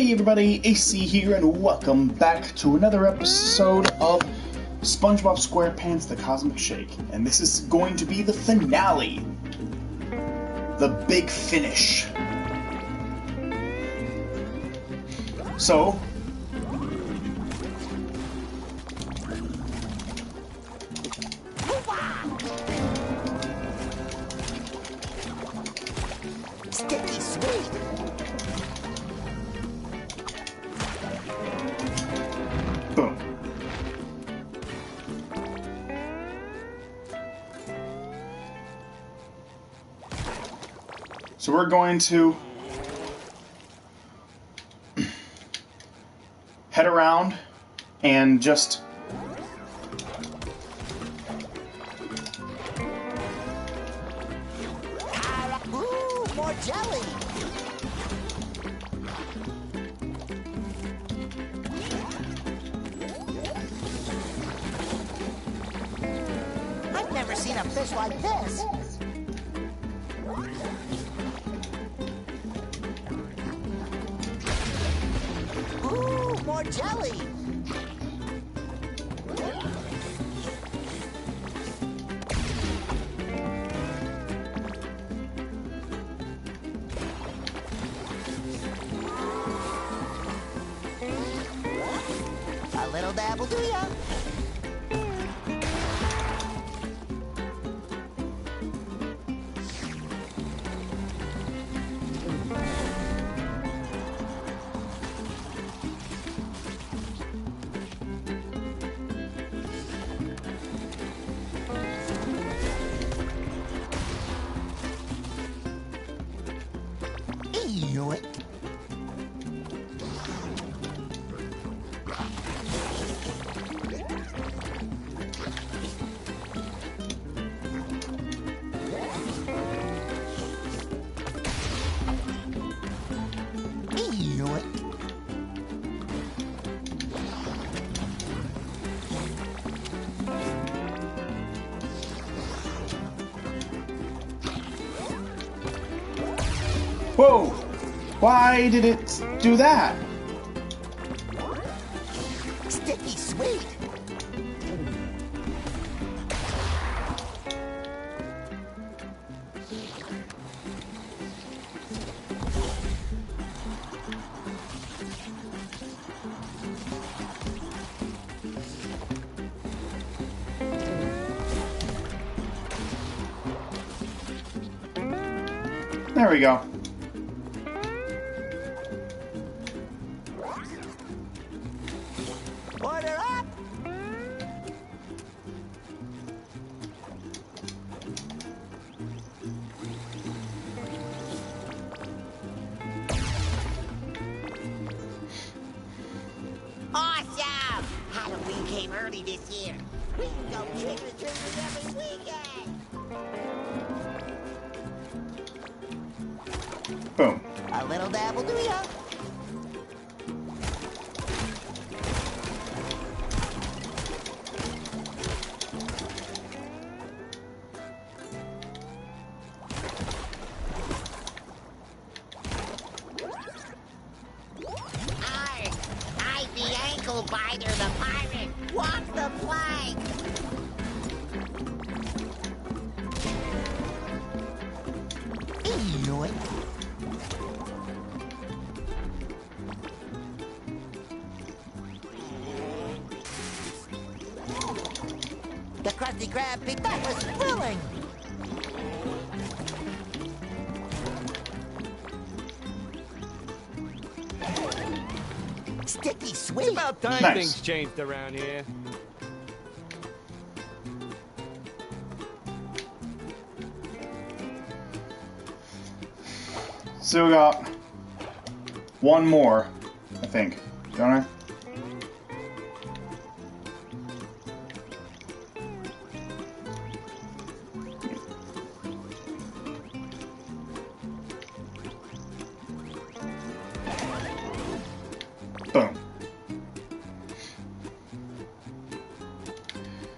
Hey everybody, AC here, and welcome back to another episode of SpongeBob SquarePants The Cosmic Shake. And this is going to be the finale. The big finish. So, sticky sweet. boom. So we're going to head around and just Ooh, more jelly. I've never seen a fish like this. Ooh, more jelly. A little dab will do ya. Yoink. Yoink. whoa! Why did it do that? Sticky sweet. There we go. Order up. Awesome! Halloween came early this year. We can go trick-or-treating every weekend. Boom. A little dab will do ya. I the ankle biter the pirate. Walk the plank. Yoink. The Krusty Krab pig, that was thrilling. Sticky sweet. It's about time Nice. things changed around here. So we got one more, I think, don't I? Boom.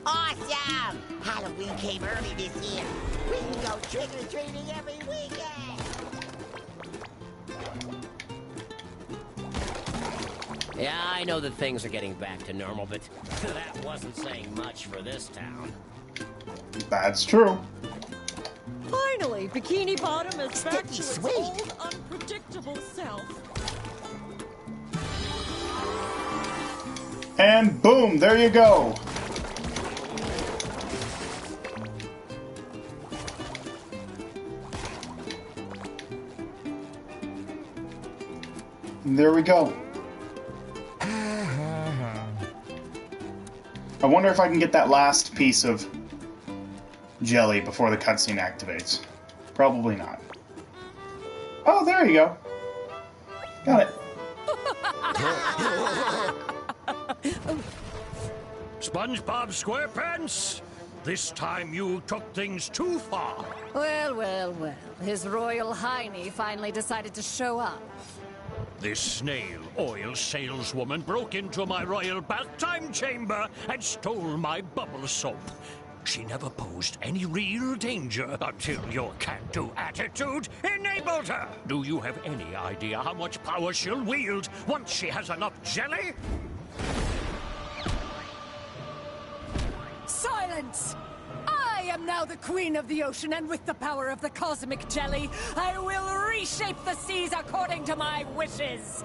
Awesome! Halloween came early this year. We can go trick-or-treating every weekend. Yeah, I know that things are getting back to normal, but that wasn't saying much for this town. That's true. Finally, Bikini Bottom is back to its sweet. old, unpredictable self. And boom, there you go. And there we go. I wonder if I can get that last piece of jelly before the cutscene activates. Probably not. Oh, there you go. Got it. SpongeBob SquarePants, this time you took things too far. Well, well, well. His Royal Hiney finally decided to show up. This snail oil saleswoman broke into my royal bath time chamber and stole my bubble soap. She never posed any real danger until your can-do attitude enabled her. Do you have any idea how much power she'll wield once she has enough jelly? Silence! I am now the queen of the ocean, and with the power of the cosmic jelly, I will reshape the seas according to my wishes.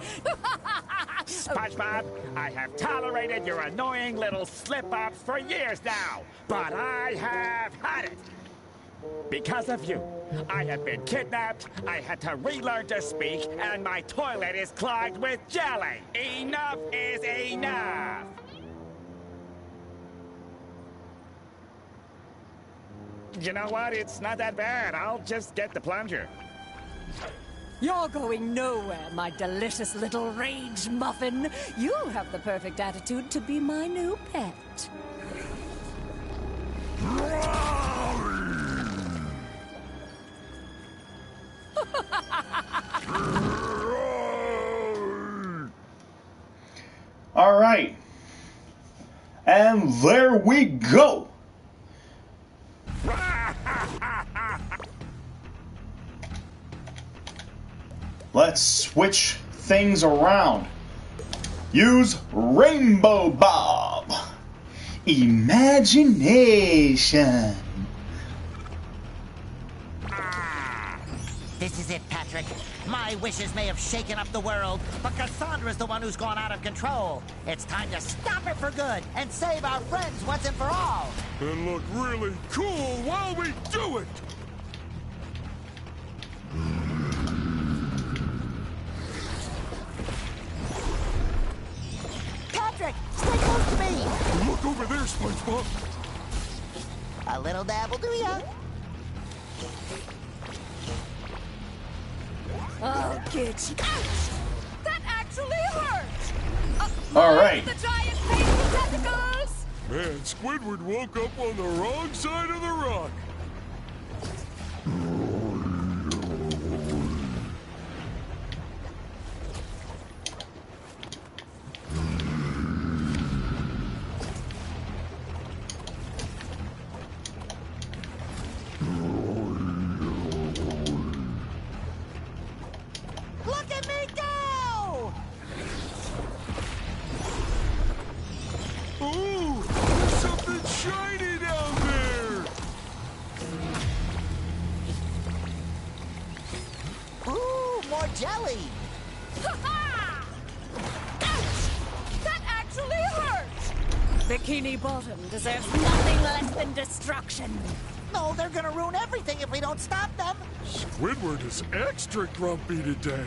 SpongeBob, I have tolerated your annoying little slip-ups for years now, but I have had it. Because of you, I have been kidnapped, I had to relearn to speak, and my toilet is clogged with jelly. Enough is enough! You know what? It's not that bad. I'll just get the plunger. You're going nowhere, my delicious little rage muffin. You have the perfect attitude to be my new pet. All right. And there we go. Let's switch things around. Use Rainbow Bob. Imagination. This is it, Patrick. My wishes may have shaken up the world, but Cassandra's the one who's gone out of control. It's time to stop it for good and save our friends once and for all. And look really cool while we do it! Patrick, stay close to me. Look over there, SpongeBob. A little dab will do ya. Oh, kids. Ouch! That actually hurt! All right. The giant painful tentacles! Man, Squidward woke up on the wrong side of the rock. Look at me go! Ooh, there's something shiny down there! Ooh, more jelly. Ha-ha! Ouch! That actually hurt! Bikini Bottom deserves nothing less than destruction. No, they're gonna ruin everything if we don't stop them. Squidward is extra grumpy today.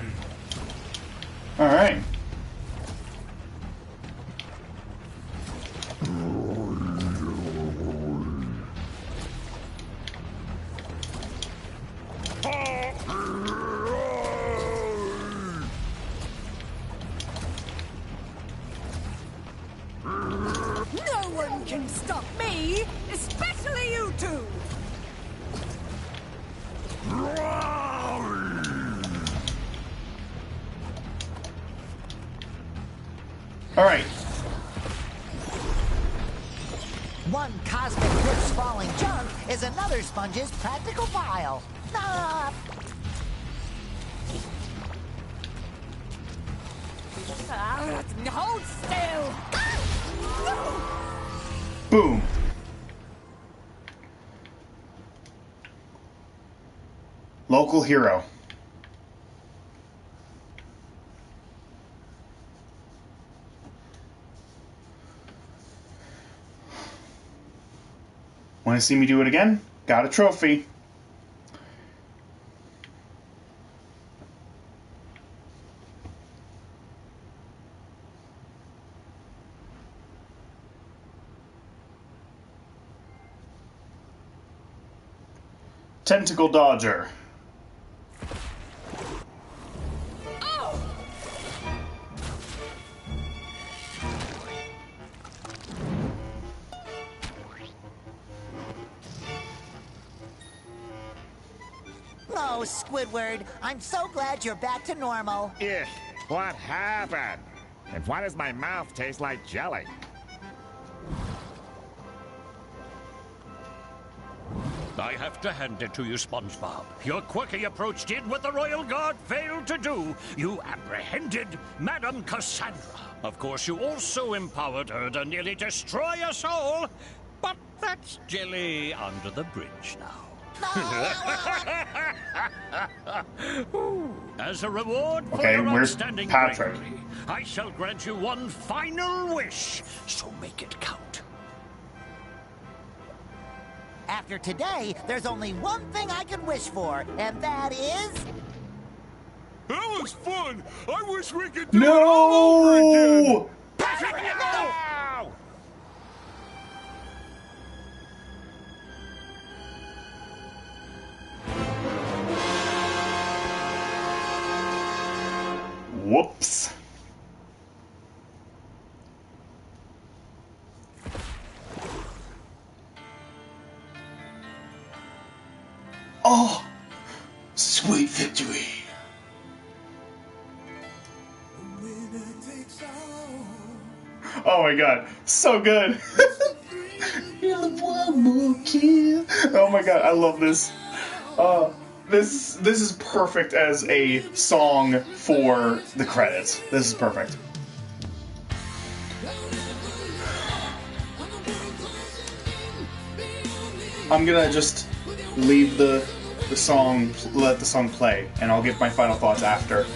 All right. No one can stop me, especially you two! All right. One cosmic Griff's falling junk is another sponge's practical pile. Ah! Hold still! Boom. Local hero. Want to see me do it again? Got a trophy. Tentacle Dodger. Oh, Squidward, I'm so glad you're back to normal. Ugh, what happened? And why does my mouth taste like jelly? I have to hand it to you, SpongeBob. Your quirky approach did what the Royal Guard failed to do. You apprehended Madame Cassandra. Of course, you also empowered her to nearly destroy us all. But that's jelly under the bridge now. As a reward for your where's outstanding Patrick? bravery, I shall grant you one final wish, so make it count. After today, there's only one thing I can wish for, and that is... That was fun! I wish we could do it all over again! No! Patrick, no! Whoops. Oh, sweet victory. Oh my god, so good. One more kill. Oh my god, I love this. This is perfect as a song for the credits. This is perfect. I'm gonna just leave the song, let the song play, and I'll give my final thoughts after.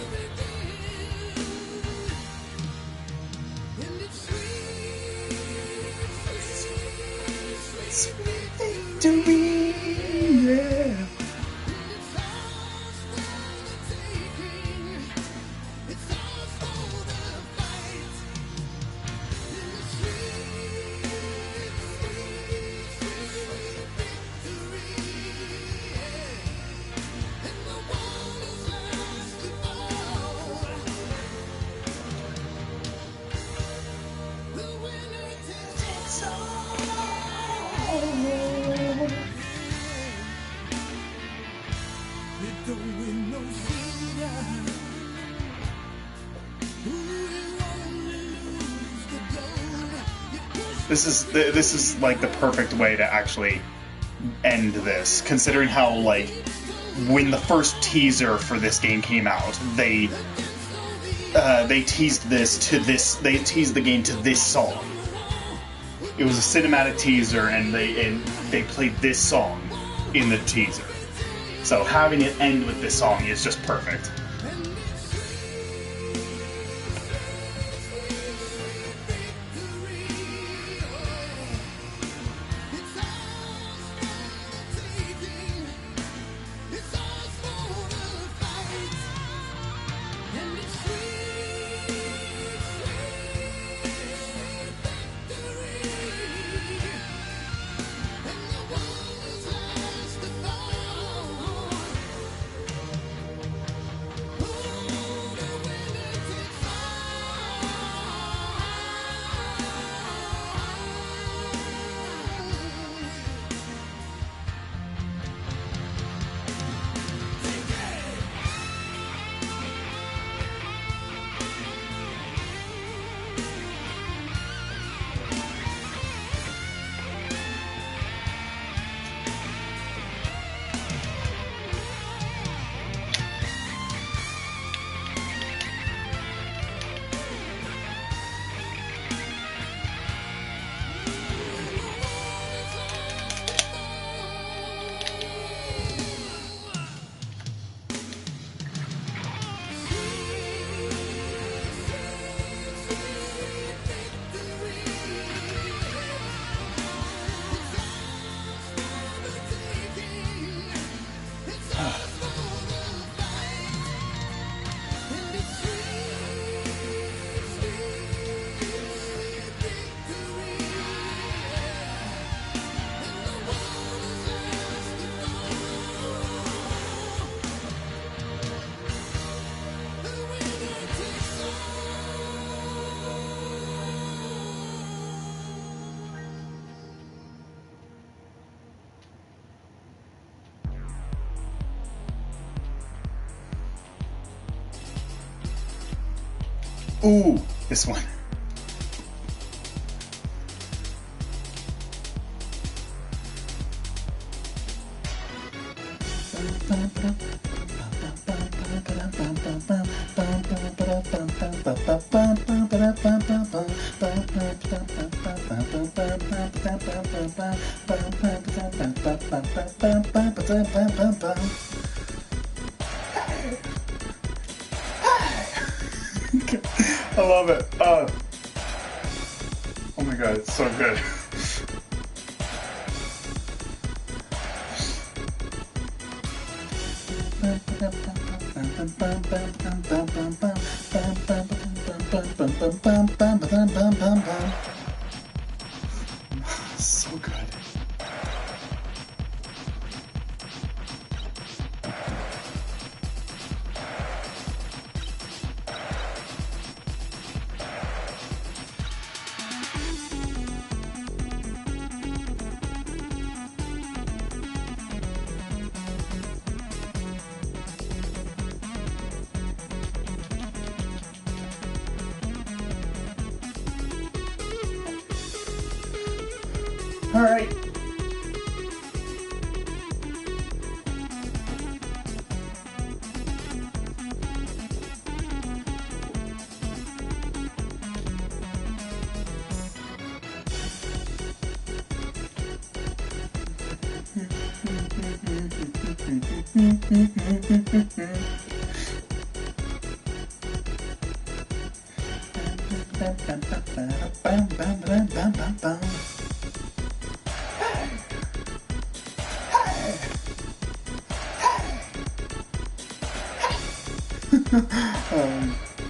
Victory, yeah. This is like the perfect way to actually end this, considering how, like, when the first teaser for this game came out, they teased the game to this song. It was a cinematic teaser, and they played this song in the teaser. So having it end with this song is just perfect. Ooh, this one. I love it. Oh my god, it's so good. So good. All right.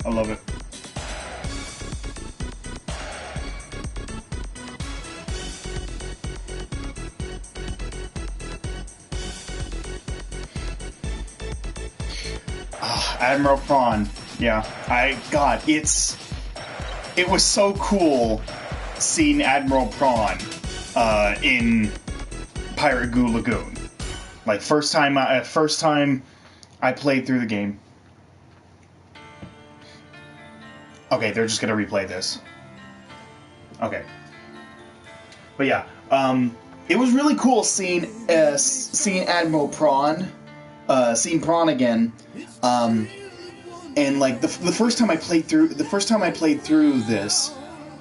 I love it. Admiral Prawn. Yeah, it was so cool seeing Admiral Prawn in Pirate Goo Lagoon. Like first time I played through the game. Okay, they're just gonna replay this. Okay, but yeah, it was really cool seeing Admiral Prawn, seeing Prawn again, and like the first time I played through this,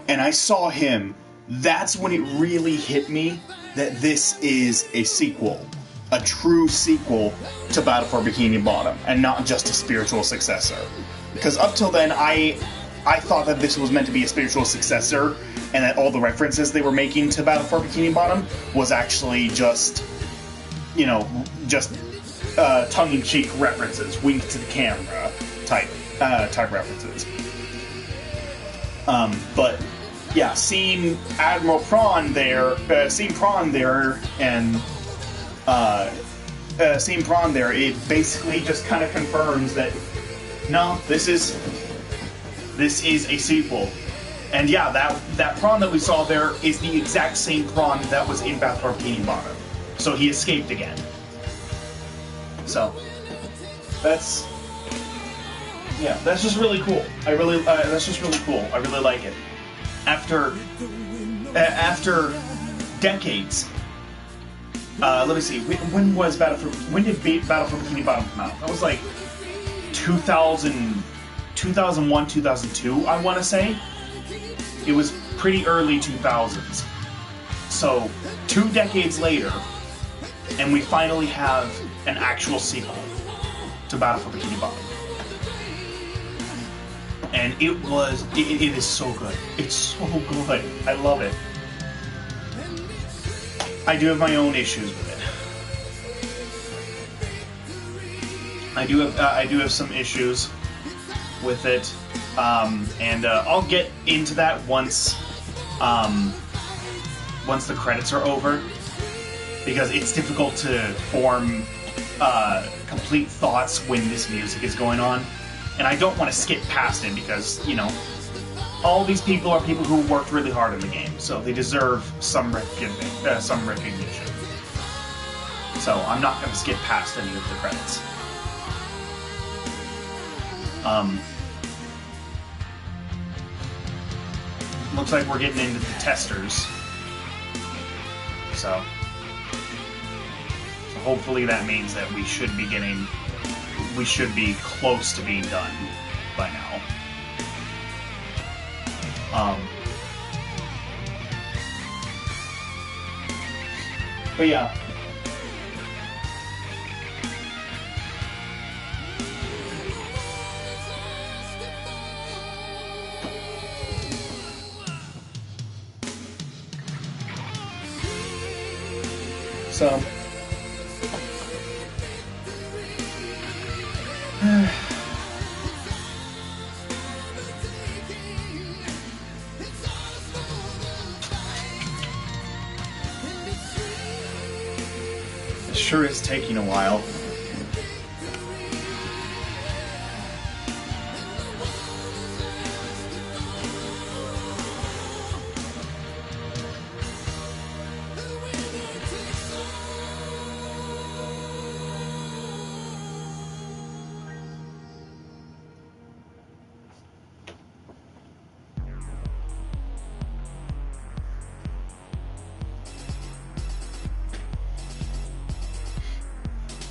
and I saw him, that's when it really hit me that this is a sequel, a true sequel to Battle for Bikini Bottom, and not just a spiritual successor. Because up till then, I thought that this was meant to be a spiritual successor, and that all the references they were making to Battle for Bikini Bottom was actually just, tongue-in-cheek references, wink to the camera type references. But yeah, seeing Admiral Prawn there, and seeing Prawn there, it basically just kind of confirms that no, this is a sequel. And yeah, that Prawn that we saw there is the exact same Prawn that was in Battle for Bikini Bottom. So he escaped again. So that's just really cool. That's just really cool. I really like it. After decades. Let me see. When did Battle for Bikini Bottom come out? That was like 2001, 2002, I want to say. It was pretty early 2000s. So, 2 decades later, and we finally have an actual sequel to Battle for Bikini Bottom. And it is so good. It's so good. I love it. I do have my own issues with it. I do have some issues with it, and I'll get into that once the credits are over, because it's difficult to form complete thoughts when this music is going on, and I don't want to skip past it because all these people are people who worked really hard in the game, so they deserve some recognition. So I'm not going to skip past any of the credits. looks like we're getting into the testers. So hopefully that means that we should be close to being done by now. But yeah. So it sure is taking a while.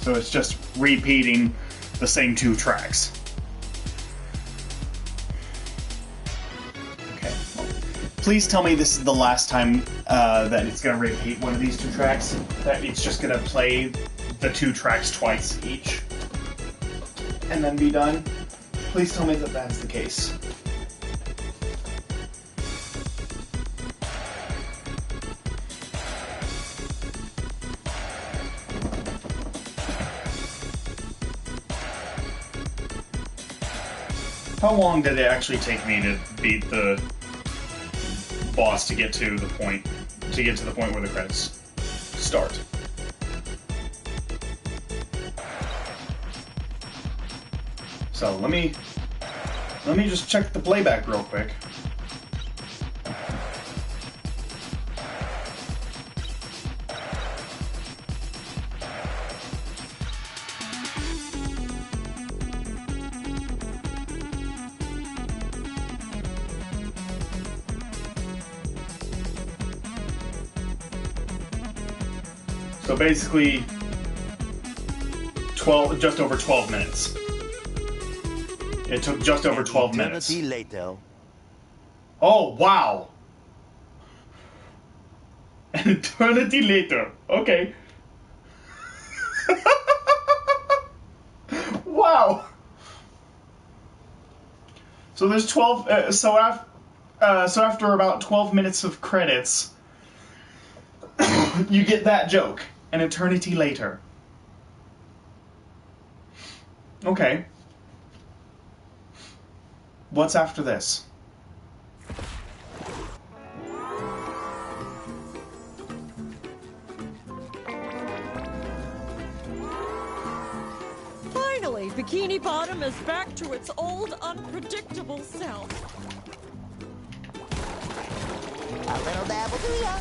So it's just repeating the same 2 tracks. Okay. Well, please tell me this is the last time that it's going to repeat one of these 2 tracks. That it's just going to play the 2 tracks twice each. And then be done. Please tell me that that's the case. How long did it actually take me to beat the boss to get to the point where the credits start? So let me just check the playback real quick. So basically, just over 12 minutes. It took just over 12 minutes. Later. Oh, wow! An eternity later. Okay. Wow! So there's 12... so after about 12 minutes of credits, you get that joke. An eternity later. Okay. What's after this? Finally, Bikini Bottom is back to its old, unpredictable self. A little dabble to ya.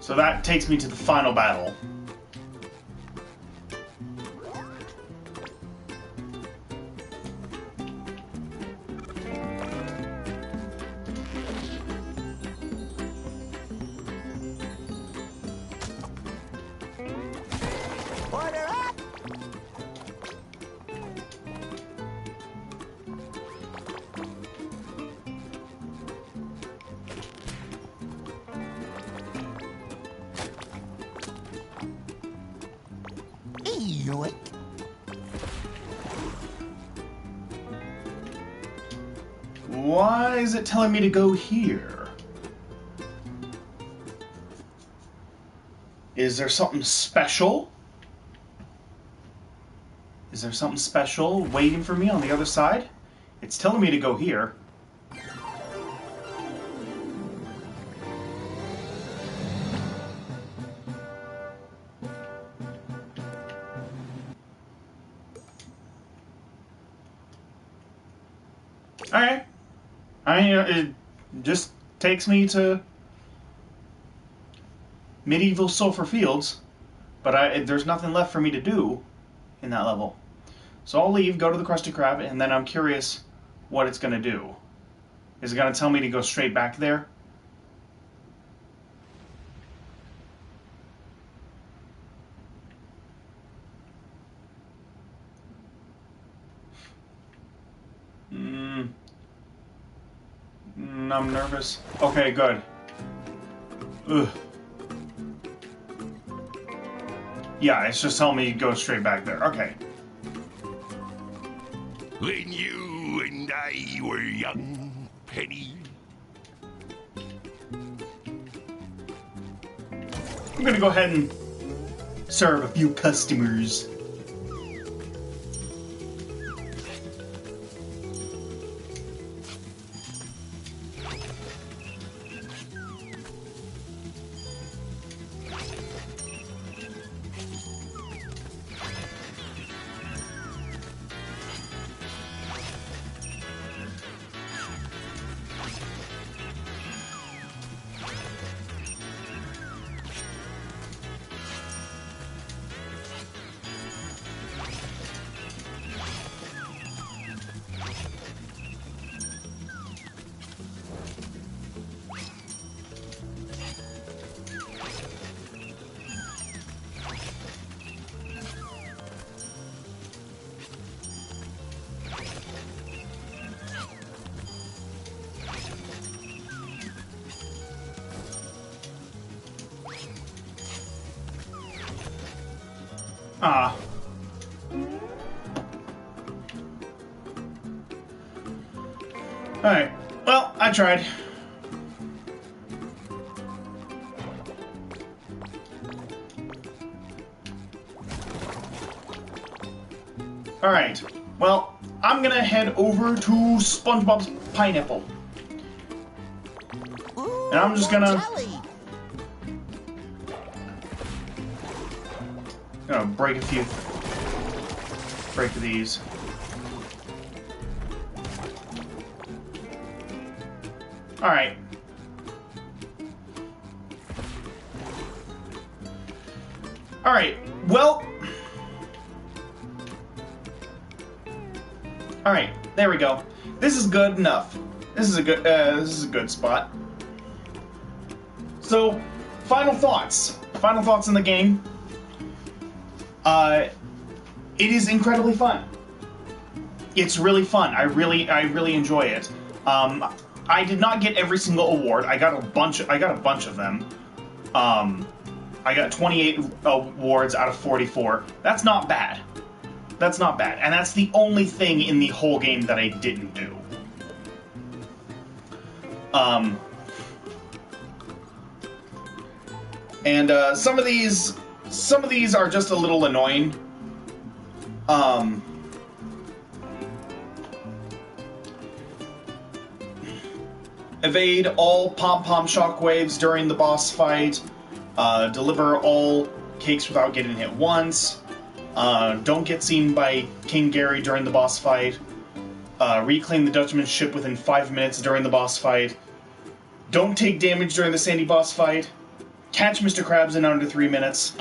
So that takes me to the final battle. Order up. Yoink. Why is it telling me to go here? Is there something special? Is there something special waiting for me on the other side? It's telling me to go here. Alright. It just takes me to Medieval Sulphur Fields. But there's nothing left for me to do in that level. So I'll leave, go to the Krusty Krab, and then I'm curious what it's going to do. Is it going to tell me to go straight back there? I'm nervous. Okay, good. Ugh. Yeah, it's just telling me to go straight back there. Okay. When you and I were young, Penny. I'm gonna go ahead and serve a few customers. Ah. Alright. Well, I tried. Alright. Well, I'm gonna head over to SpongeBob's Pineapple. Ooh, And I'm just gonna... jelly. Gonna break these. Alright. Alright, well... Alright, there we go. This is good enough. This is a good spot. So, final thoughts. Final thoughts in the game. It is incredibly fun. It's really fun. I really enjoy it. I did not get every single award. I got a bunch of them. I got 28 awards out of 44. That's not bad. That's not bad. And that's the only thing in the whole game that I didn't do. And some of these are just a little annoying. Evade all pom-pom shockwaves during the boss fight. Deliver all cakes without getting hit once. Don't get seen by King Gary during the boss fight. Reclaim the Dutchman's ship within 5 minutes during the boss fight. Don't take damage during the Sandy boss fight. Catch Mr. Krabs in under 3 minutes.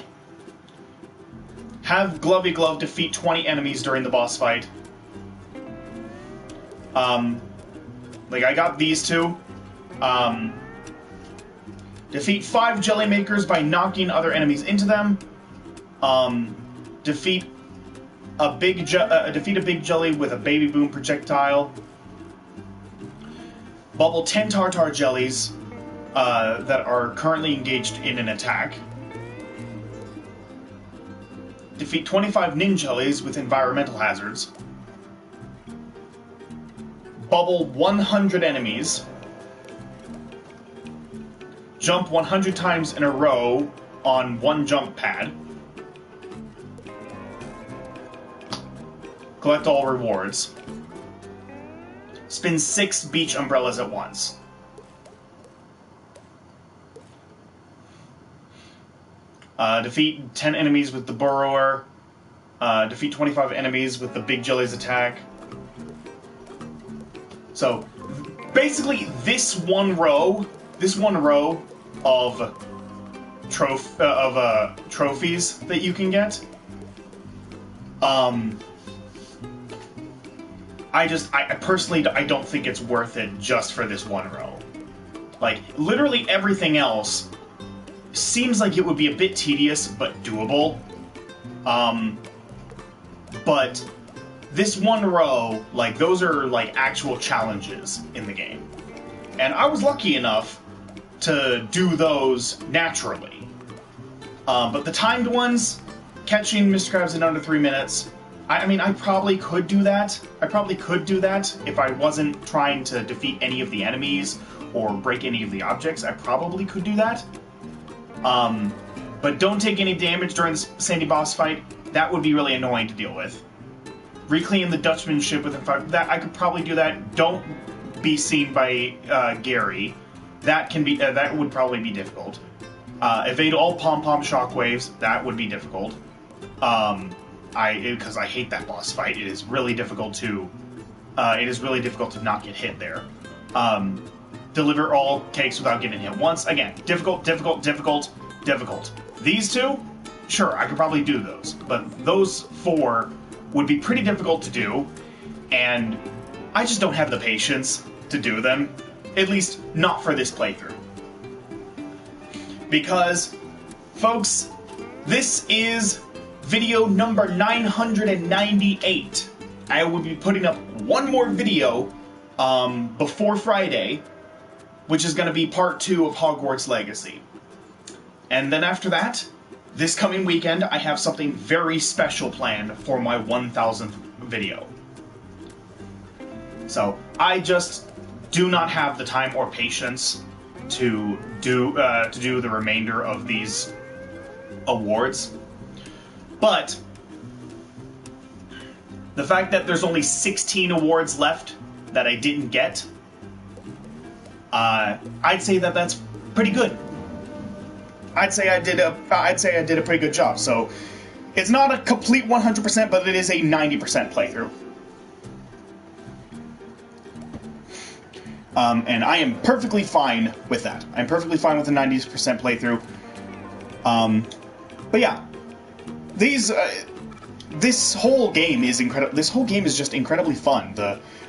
Have Glovey Glove defeat 20 enemies during the boss fight. Like, I got these two. Defeat 5 jelly makers by knocking other enemies into them. Defeat a big jelly with a baby boom projectile. Bubble 10 tartar jellies that are currently engaged in an attack. Defeat 25 ninjellies with environmental hazards. Bubble 100 enemies. Jump 100 times in a row on one jump pad. Collect all rewards. Spin 6 beach umbrellas at once. Defeat 10 enemies with the Burrower. Defeat 25 enemies with the Big Jelly's attack. So, basically, this one row of trophies that you can get. I personally don't think it's worth it just for this one row. Like, literally everything else seems like it would be a bit tedious, but doable. But this one row, like, those are, like, actual challenges in the game. And I was lucky enough to do those naturally. But the timed ones, catching Mr. Krabs in under 3 minutes, I mean, I probably could do that. I probably could do that if I wasn't trying to defeat any of the enemies or break any of the objects. I probably could do that. But don't take any damage during the Sandy boss fight. That would be really annoying to deal with. Reclaim the Dutchman ship within 5... That, I could probably do that. Don't be seen by Gary. That can be... that would probably be difficult. Evade all pom-pom shockwaves. That would be difficult. Because I hate that boss fight. It is really difficult to... not get hit there. Deliver all cakes without getting hit once. Again, difficult. These two, sure, I could probably do those. But those 4 would be pretty difficult to do, and I just don't have the patience to do them. At least, not for this playthrough. Because, folks, this is video number 998. I will be putting up one more video before Friday, which is going to be part 2 of Hogwarts Legacy. And then after that, this coming weekend, I have something very special planned for my 1000th video. So, I just do not have the time or patience to do the remainder of these awards. But the fact that there's only 16 awards left that I didn't get, I'd say that that's pretty good. I'd say I did a pretty good job. So it's not a complete 100%, but it is a 90% playthrough. And I am perfectly fine with that. I'm perfectly fine with a 90% playthrough. But yeah, this whole game is incredible. This whole game is just incredibly fun.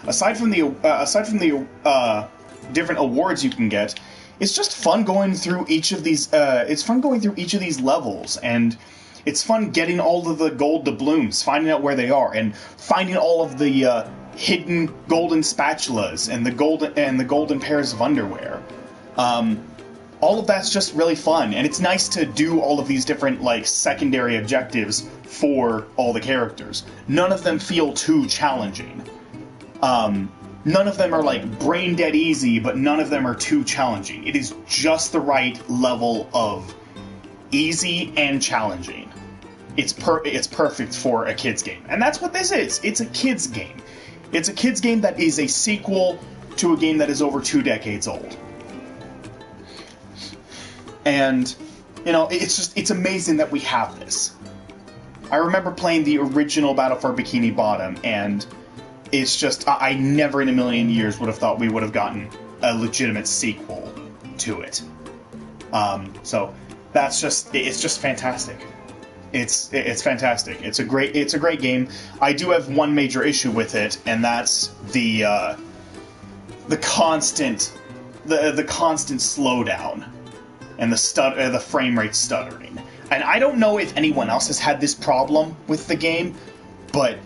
Aside from the different awards you can get, it's just fun going through each of these. It's fun going through each of these levels, and it's fun getting all of the gold doubloons, finding out where they are, and finding all of the hidden golden spatulas and the golden pairs of underwear. All of that's just really fun, and it's nice to do all of these different, like, secondary objectives for all the characters. None of them feel too challenging. None of them are, like, brain dead easy, but none of them are too challenging. It is just the right level of easy and challenging. It's perfect for a kid's game. And that's what this is. It's a kid's game. It's a kid's game that is a sequel to a game that is over 2 decades old. And, you know, it's amazing that we have this. I remember playing the original Battle for Bikini Bottom, and it's just, I never in a million years would have thought we would have gotten a legitimate sequel to it. So that's just, it's just fantastic. It's fantastic. It's a great game. I do have one major issue with it, and that's the constant slowdown and the frame rate stuttering. And I don't know if anyone else has had this problem with the game, but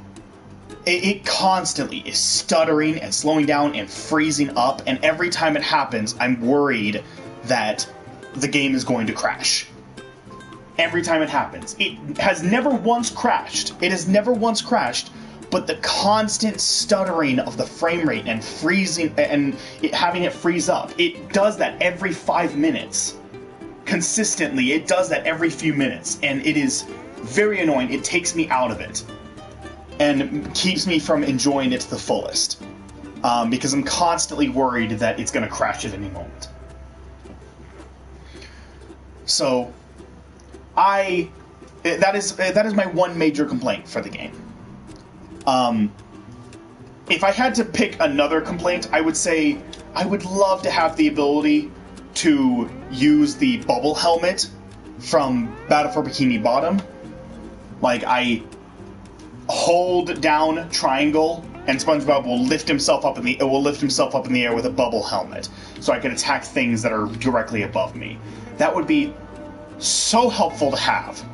it constantly is stuttering and slowing down and freezing up, and every time it happens, I'm worried that the game is going to crash. Every time it happens. It has never once crashed. It has never once crashed, but the constant stuttering of the frame rate and freezing and having it freeze up, it does that every 5 minutes. Consistently, it does that every few minutes, and it is very annoying. It takes me out of it and keeps me from enjoying it to the fullest, because I'm constantly worried that it's going to crash at any moment. So that is my one major complaint for the game. If I had to pick another complaint, I would say I would love to have the ability to use the bubble helmet from Battle for Bikini Bottom. Like, I hold down triangle, and SpongeBob will lift himself up in the air with a bubble helmet, so I can attack things that are directly above me. That would be so helpful to have.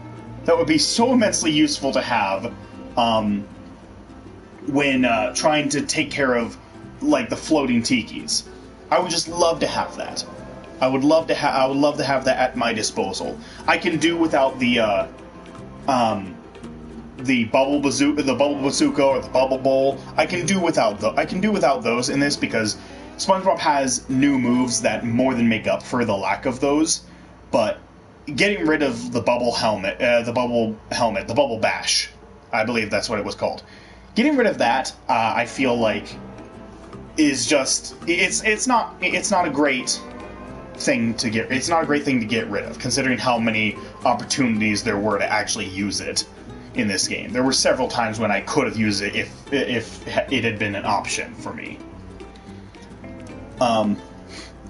That would be so immensely useful to have when trying to take care of, like, the floating tikis. I would just love to have that. I would love to have that at my disposal. I can do without the bubble bazooka or the bubble bowl. I can do without those in this because SpongeBob has new moves that more than make up for the lack of those. But getting rid of the bubble bash, I believe that's what it was called. Getting rid of that, I feel like, is just it's not a great thing to get. It's not a great thing to get rid of, considering how many opportunities there were to actually use it in this game. There were several times when I could have used it if it had been an option for me.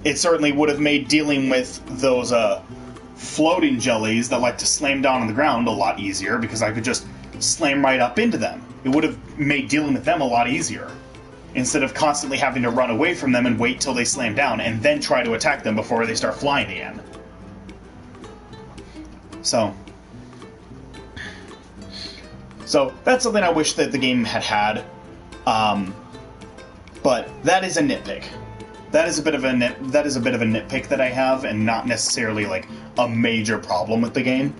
It certainly would have made dealing with those floating jellies that like to slam down on the ground a lot easier, because I could just slam right up into them. It would have made dealing with them a lot easier, instead of constantly having to run away from them and wait till they slam down and then try to attack them before they start flying again. So that's something I wish that the game had. But that is a nitpick. That is a bit of a nitpick that I have, and not necessarily like a major problem with the game.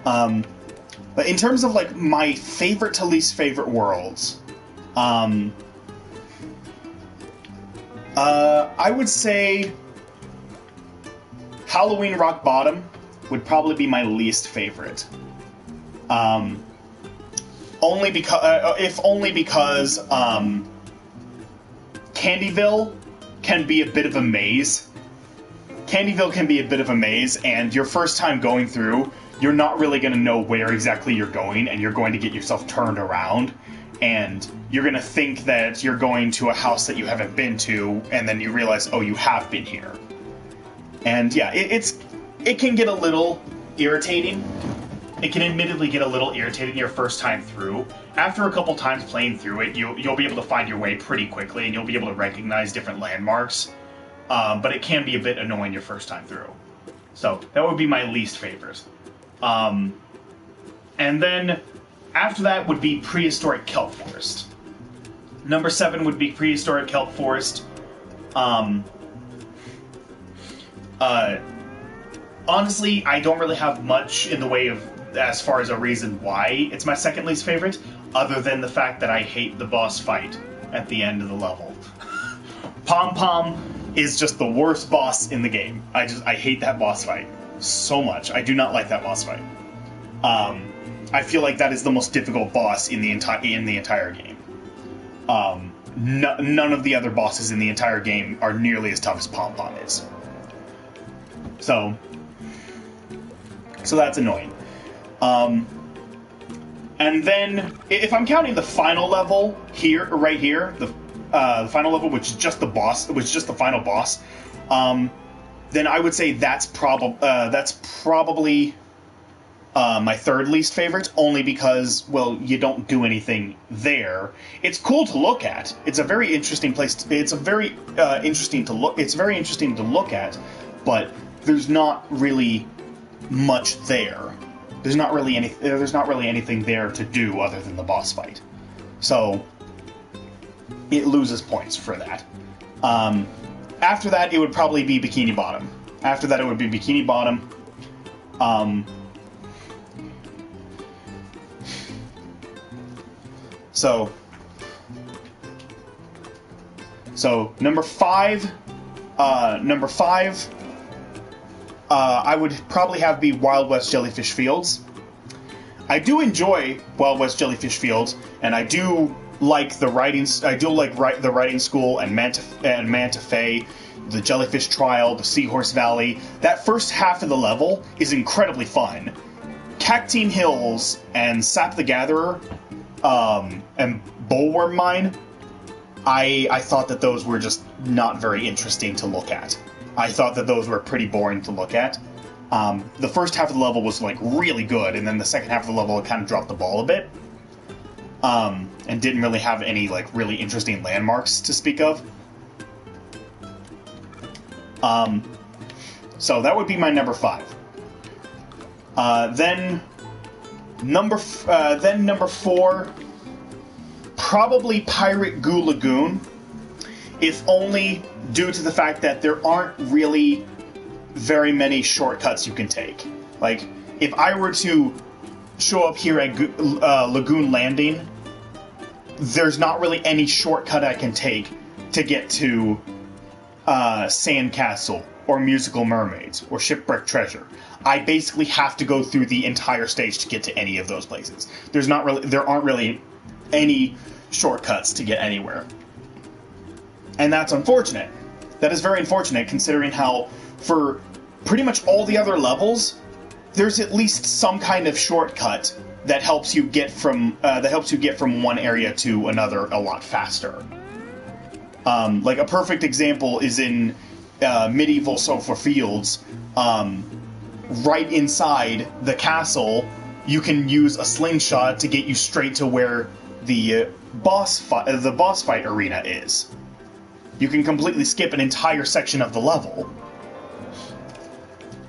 But in terms of like my favorite to least favorite worlds, I would say Halloween Rock Bottom would probably be my least favorite. Only because Candyville can be a bit of a maze. Candyville can be a bit of a maze, and your first time going through, you're not really going to know where exactly you're going, and you're going to get yourself turned around, and you're going to think that you're going to a house that you haven't been to, and then you realize, oh, you have been here. And yeah, it can get a little irritating. It can admittedly get a little irritating your first time through. After a couple times playing through it, you'll be able to find your way pretty quickly, and you'll be able to recognize different landmarks. But it can be a bit annoying your first time through. So that would be my least favorite. And then after that would be Prehistoric Kelp Forest. Number 7 would be Prehistoric Kelp Forest. Honestly, I don't really have much in the way of as far as a reason why it's my second least favorite, other than the fact that I hate the boss fight at the end of the level. Pom Pom is just the worst boss in the game. I hate that boss fight so much. I do not like that boss fight. I feel like that is the most difficult boss in the entire game. None of the other bosses in the entire game are nearly as tough as Pom Pom is. So that's annoying. And then, if I'm counting the final level here, right here, the final level, which is just the boss, which is just the final boss, then I would say that's probably my third least favorite, only because, well, you don't do anything there. It's cool to look at. It's a very interesting place. It's very interesting to look at, but there's not really much there. There's not really anything there to do other than the boss fight. So it loses points for that. After that, it would probably be Bikini Bottom. So number 5, I would probably have be Wild West Jellyfish Fields. I do enjoy Wild West Jellyfish Fields, and I do like the writing. I do like the writing school and Manta Fe, the Jellyfish Trial, the Seahorse Valley. That first half of the level is incredibly fun. Cactine Hills and Sap the Gatherer, and Bullworm Mine. I thought that those were just not very interesting to look at. I thought that those were pretty boring to look at. The first half of the level was like really good, and then the second half of the level it kind of dropped the ball a bit, and didn't really have any like really interesting landmarks to speak of. So that would be my number 5. Then number 4, probably Pirate Goo Lagoon, if only due to the fact that there aren't really very many shortcuts you can take. Like, if I were to show up here at Lagoon Landing, there's not really any shortcut I can take to get to Sandcastle or Musical Mermaids or Shipwreck Treasure. I basically have to go through the entire stage to get to any of those places. There aren't really any shortcuts to get anywhere. And that's unfortunate. That is very unfortunate, considering how for pretty much all the other levels, there's at least some kind of shortcut that helps you get from one area to another a lot faster. Like a perfect example is in Medieval Sulphur Fields. Right inside the castle, you can use a slingshot to get you straight to where the boss fight arena is. You can completely skip an entire section of the level.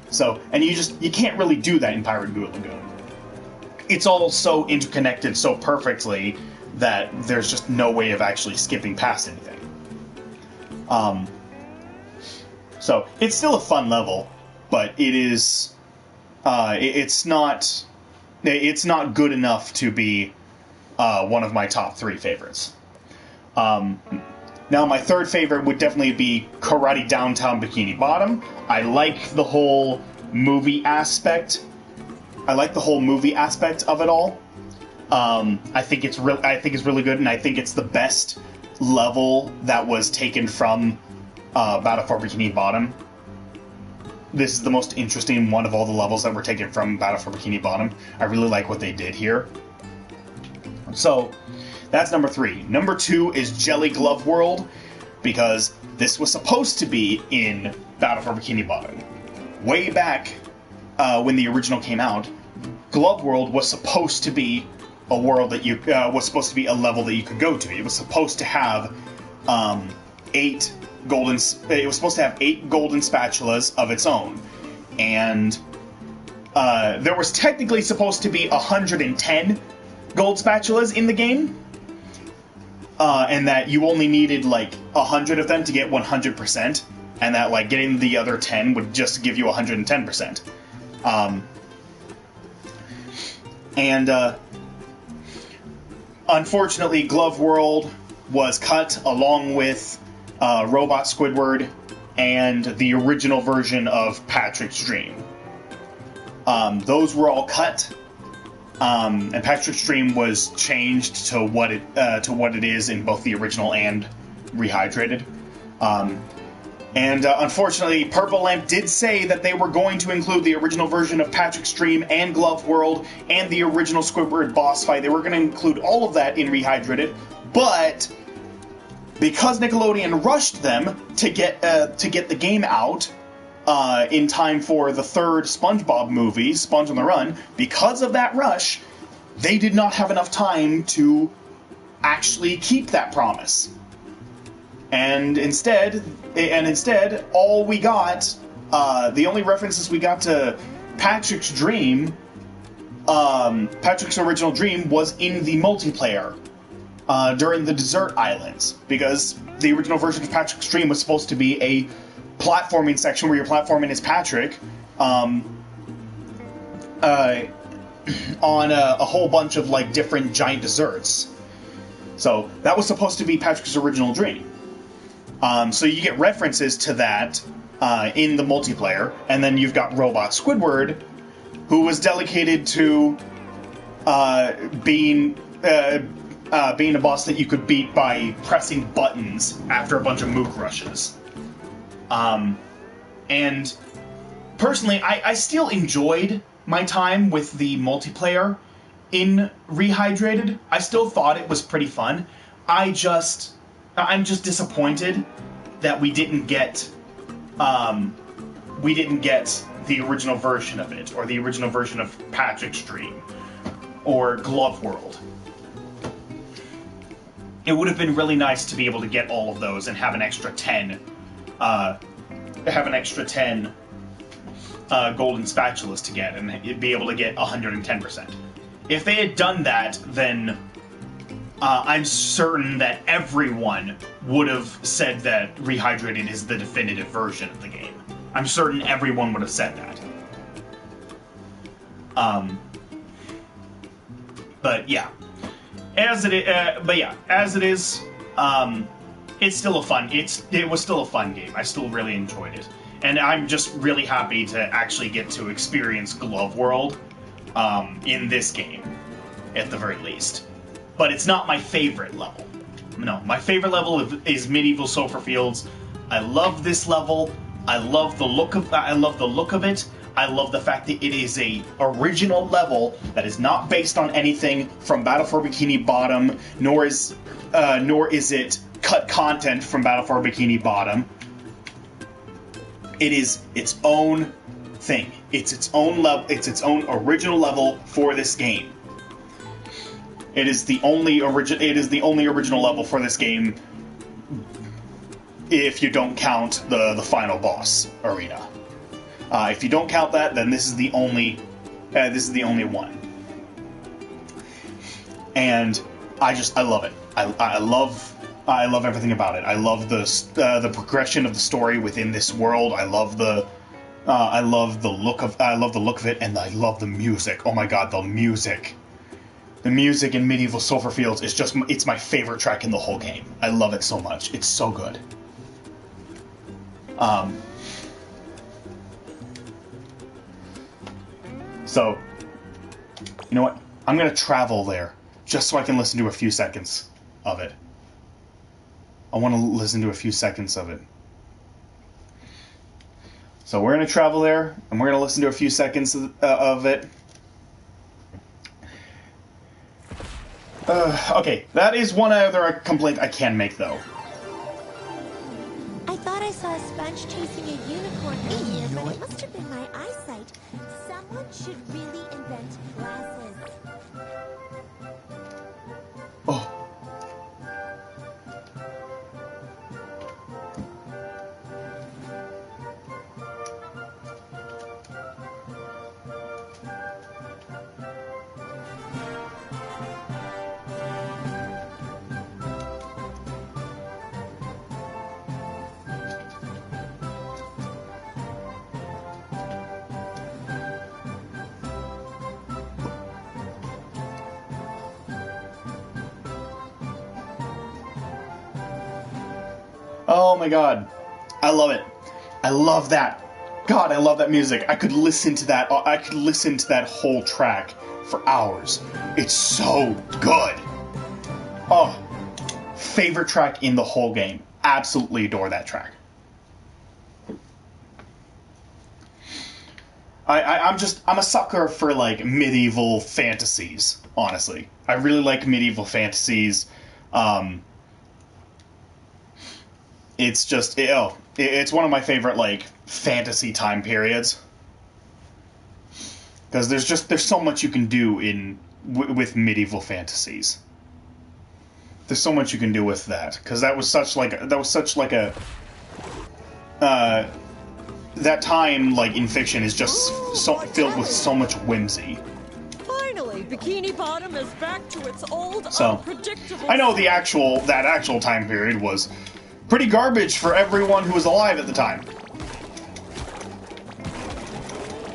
So, and you can't really do that in Pirate Goo Lagoon. It's all so interconnected so perfectly that there's just no way of actually skipping past anything. So it's still a fun level, but it is, it's not good enough to be one of my top 3 favorites. Now, my third favorite would definitely be Karate Downtown Bikini Bottom. I like the whole movie aspect. of it all. I think it's really good, and I think it's the best level that was taken from Battle for Bikini Bottom. This is the most interesting one of all the levels that were taken from Battle for Bikini Bottom. I really like what they did here. So, that's number 3. Number 2 is Jelly Glove World, because this was supposed to be in Battle for Bikini Bottom. Way back when the original came out, Glove World was supposed to be a world that you was supposed to be a level that you could go to. It was supposed to have 8 golden spatulas of its own, and there was technically supposed to be 110 gold spatulas in the game, and that you only needed like 100 of them to get 100%, and that like getting the other 10 would just give you 110%. Unfortunately, Glove World was cut along with Robot Squidward and the original version of Patrick's Dream. Those were all cut, and Patrick's Dream was changed to what it is in both the original and rehydrated. Unfortunately, Purple Lamp did say that they were going to include the original version of Patrick's Dream and Glove World and the original Squidward boss fight. They were going to include all of that in Rehydrated, but because Nickelodeon rushed them to get the game out in time for the 3rd SpongeBob movie, Sponge on the Run, because of that rush, they did not have enough time to actually keep that promise. And instead, all we got, the only references we got to Patrick's Dream, Patrick's original dream, was in the multiplayer during the Desert Islands, because the original version of Patrick's Dream was supposed to be a platforming section where you're platforming as Patrick on a whole bunch of like different giant desserts. So that was supposed to be Patrick's original dream. So you get references to that in the multiplayer, and then you've got Robot Squidward, who was dedicated to being a boss that you could beat by pressing buttons after a bunch of Mook rushes. And personally, I still enjoyed my time with the multiplayer in Rehydrated. I still thought it was pretty fun. I'm just disappointed that we didn't get the original version of it, or the original version of Patrick's Dream, or Glove World. It would have been really nice to be able to get all of those and have an extra 10, golden spatulas to get, and be able to get 110%. If they had done that, then I'm certain that everyone would have said that Rehydrated is the definitive version of the game. I'm certain everyone would have said that. But yeah, as it is, it's still a fun. It was still a fun game. I still really enjoyed it, and I'm just really happy to actually get to experience Glove World in this game, at the very least. But it's not my favorite level. No, my favorite level is Medieval Sulphur Fields. I love this level. I love the look of it. I love the fact that it is a original level that is not based on anything from Battle for Bikini Bottom, nor is it cut content from Battle for Bikini Bottom. It is its own thing. It's its own level. It's its own original level for this game. It is the only original level for this game, if you don't count the final boss arena. If you don't count that, then this is the only one. And I love it. I love everything about it. I love the progression of the story within this world. I love the look of it, and I love the music. Oh my god, the music. The music in Medieval Sulphur Fields is it's my favorite track in the whole game. I love it so much. It's so good. So, you know what? I'm gonna travel there, just so I can listen to a few seconds of it. I want to listen to a few seconds of it. So we're gonna travel there, and we're gonna listen to a few seconds of it. Okay, that is one other complaint I can make, though. I thought I saw a sponge chasing a unicorn earlier, but it must have been my eyesight. Someone should really invent glasses. Oh. Oh my god. I love it. I love that. God, I love that music. I could listen to that whole track for hours. It's so good. Oh, favorite track in the whole game. Absolutely adore that track. I'm a sucker for, like, medieval fantasies, honestly. I really like medieval fantasies. It's just, it's one of my favorite, like, fantasy time periods. Because there's so much you can do with medieval fantasies. There's so much you can do with that. Because that was such like a that time, like, in fiction is just so filled with so much whimsy. Finally, Bikini Bottom is back to its old, unpredictable... I know that actual time period was pretty garbage for everyone who was alive at the time.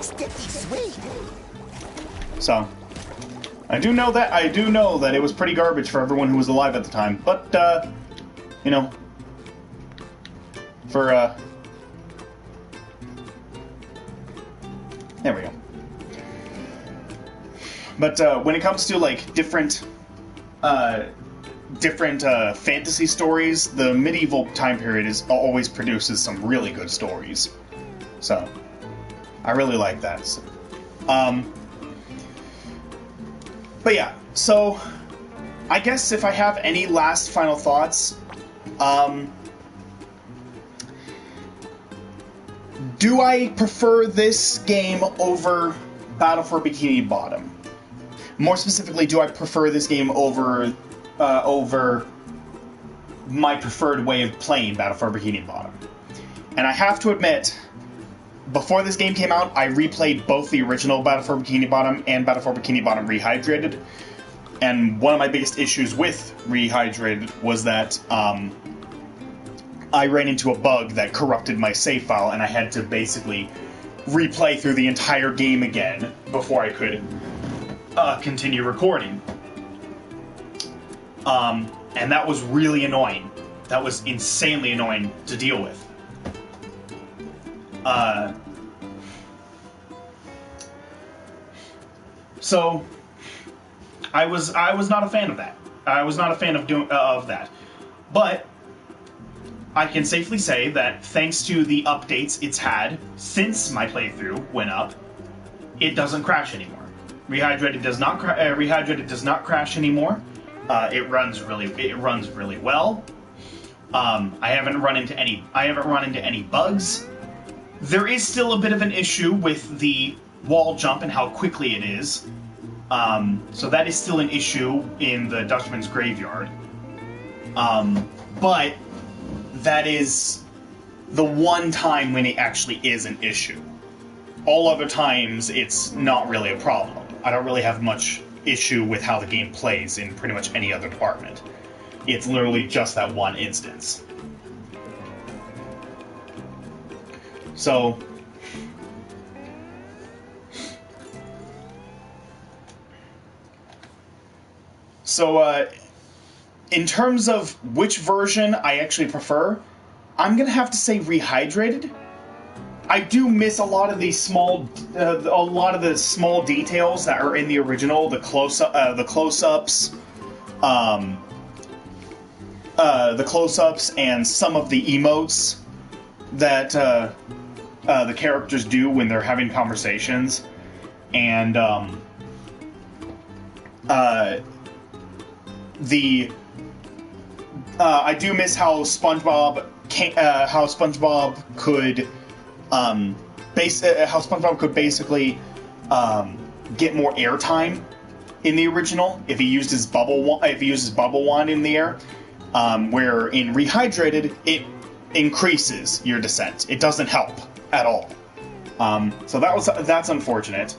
Sticky sweet. So, I do know that it was pretty garbage for everyone who was alive at the time. But, you know, for, there we go. But, when it comes to, like, different fantasy stories, the medieval time period always produces some really good stories. So, I really like that. So, but yeah, so I guess if I have any last final thoughts, Do I prefer this game over Battle for Bikini Bottom? More specifically, do I prefer this game over my preferred way of playing Battle for Bikini Bottom? And I have to admit, before this game came out, I replayed both the original Battle for Bikini Bottom and Battle for Bikini Bottom Rehydrated. And one of my biggest issues with Rehydrated was that I ran into a bug that corrupted my save file, and I had to basically replay through the entire game again before I could continue recording. And that was really annoying. That was insanely annoying to deal with. So I was not a fan of that. I was not a fan of that. But I can safely say that thanks to the updates it's had since my playthrough went up, it doesn't crash anymore. Rehydrated does not crash anymore. It runs really well. I haven't run into any bugs. There is still a bit of an issue with the wall jump and how quickly it is. So that is still an issue in the Dutchman's Graveyard. But that is the one time when it actually is an issue. All other times, it's not really a problem. I don't really have much issue with how the game plays in pretty much any other department. It's literally just that one instance. So in terms of which version I actually prefer, I'm gonna have to say Rehydrated. I do miss a lot of the small details that are in the original, the close-ups, and some of the emotes that the characters do when they're having conversations, and I do miss how SpongeBob could basically get more airtime in the original if he used his bubble wand in the air, where in Rehydrated it increases your descent. It doesn't help at all. So that's unfortunate.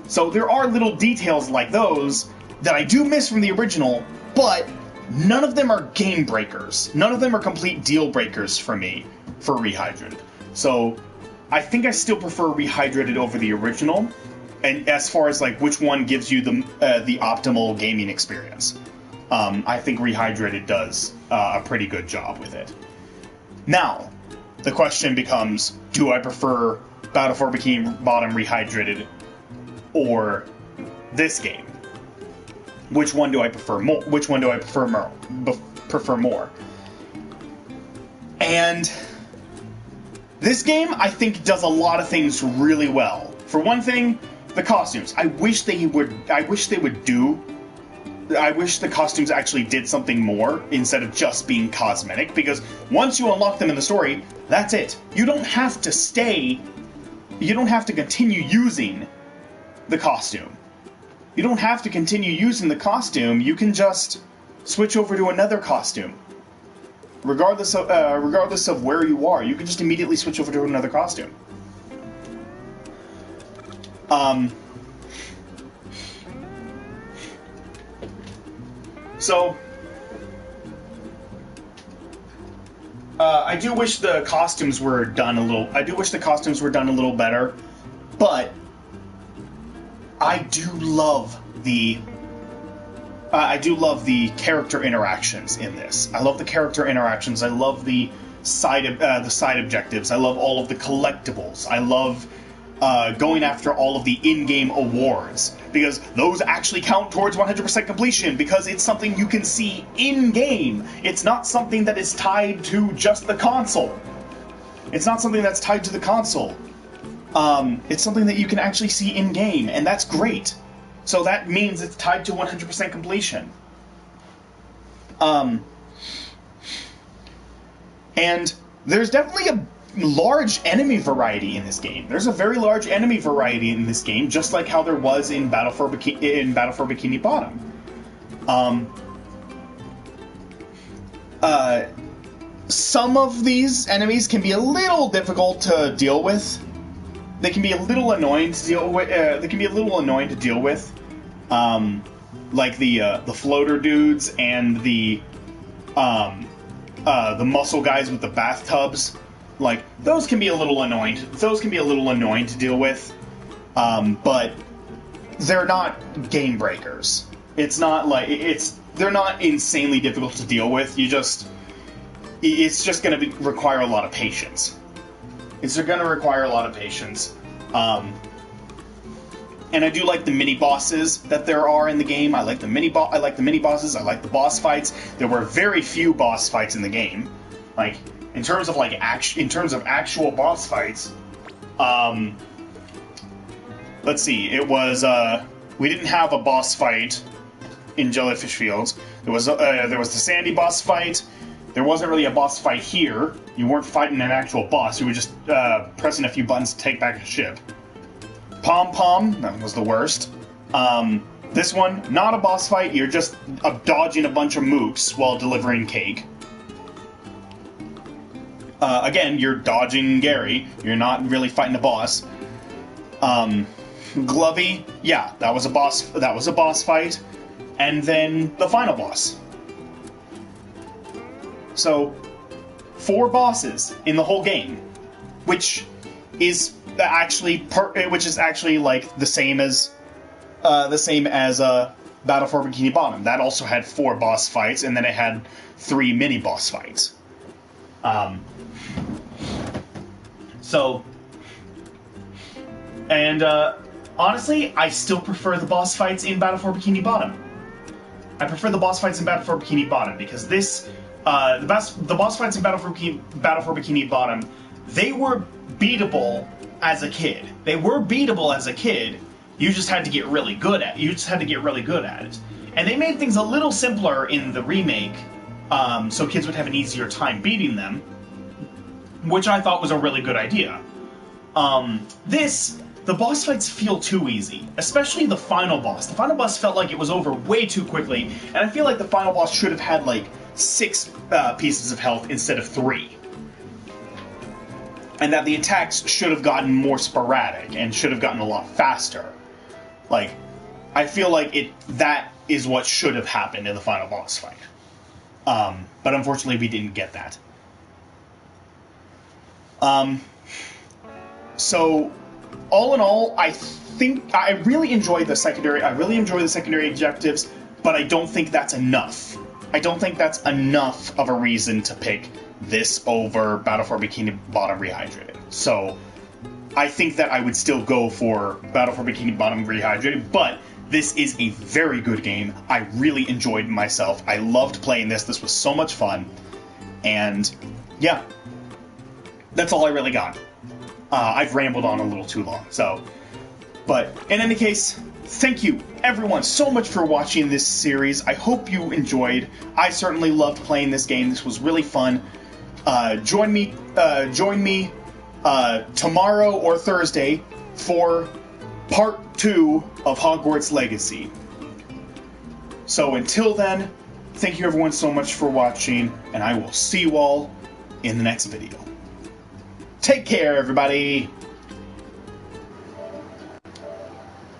So there are little details like those that I do miss from the original, but none of them are game breakers. None of them are complete deal breakers for me for Rehydrated. So I think I still prefer Rehydrated over the original, and as far as like which one gives you the optimal gaming experience, I think Rehydrated does a pretty good job with it. Now, the question becomes: do I prefer Battle for Bikini Bottom Rehydrated or this game? Which one do I prefer more? Which one do I prefer more? And this game, I think, does a lot of things really well. For one thing, the costumes. I wish the costumes actually did something more instead of just being cosmetic, because once you unlock them in the story, that's it. You don't have to continue using the costume. You don't have to continue using the costume. You can just switch over to another costume. Regardless of where you are, you can just immediately switch over to another costume. So I do wish the costumes were done a little. I do wish the costumes were done a little better, but I do love the character interactions in this. I love the character interactions. I love the side objectives. I love all of the collectibles. I love going after all of the in-game awards, because those actually count towards 100% completion, because it's something you can see in-game. It's not something that is tied to just the console. It's not something that's tied to the console. It's something that you can actually see in-game, and that's great. So that means it's tied to 100% completion. And there's definitely large enemy variety in this game. There's a very large enemy variety in this game, just like how there was in Battle for Bikini Bottom. Some of these enemies can be a little difficult to deal with. They can be a little annoying to deal with. Like the floater dudes and the muscle guys with the bathtubs. Like, those can be a little annoying. Those can be a little annoying to deal with, but they're not game breakers. It's not like they're not insanely difficult to deal with. It's just going to require a lot of patience. It's going to require a lot of patience. And I do like the mini bosses that there are in the game. I like the mini bosses. I like the boss fights. There were very few boss fights in the game. Like, in terms of actual boss fights, let's see. It was we didn't have a boss fight in Jellyfish Fields. There was the Sandy boss fight. There wasn't really a boss fight here. You weren't fighting an actual boss. You were just pressing a few buttons to take back a ship. Pom Pom, that was the worst. This one, not a boss fight. You're just dodging a bunch of mooks while delivering cake. Again, you're dodging Gary. You're not really fighting a boss. Glovey, yeah, that was a boss fight. And then the final boss. So, 4 bosses in the whole game, which is actually like the same as Battle for Bikini Bottom. That also had 4 boss fights, and then it had 3 mini boss fights. Honestly, I still prefer the boss fights in Battle for Bikini Bottom. I prefer the boss fights in Battle for Bikini Bottom because the boss fights in Battle for Bikini Bottom, they were beatable as a kid. You just had to get really good at it. And they made things a little simpler in the remake, so kids would have an easier time beating them, which I thought was a really good idea. The boss fights feel too easy, especially the final boss. The final boss felt like it was over way too quickly, and I feel like the final boss should have had like 6 pieces of health instead of 3. And that the attacks should have gotten more sporadic and should have gotten a lot faster. Like, I feel like that is what should have happened in the final boss fight. But unfortunately we didn't get that. So, all in all, I think I really enjoy the secondary objectives, but I don't think that's enough. I don't think that's enough of a reason to pick this over Battle for Bikini Bottom Rehydrated. So, I think that I would still go for Battle for Bikini Bottom Rehydrated, but this is a very good game. I really enjoyed myself. I loved playing this. This was so much fun. And, yeah. That's all I really got. I've rambled on a little too long, so... But, in any case, thank you, everyone, so much for watching this series. I hope you enjoyed. I certainly loved playing this game. This was really fun. Join me tomorrow or Thursday for Part 2 of Hogwarts Legacy. So, until then, thank you everyone so much for watching, and I will see you all in the next video. Take care, everybody!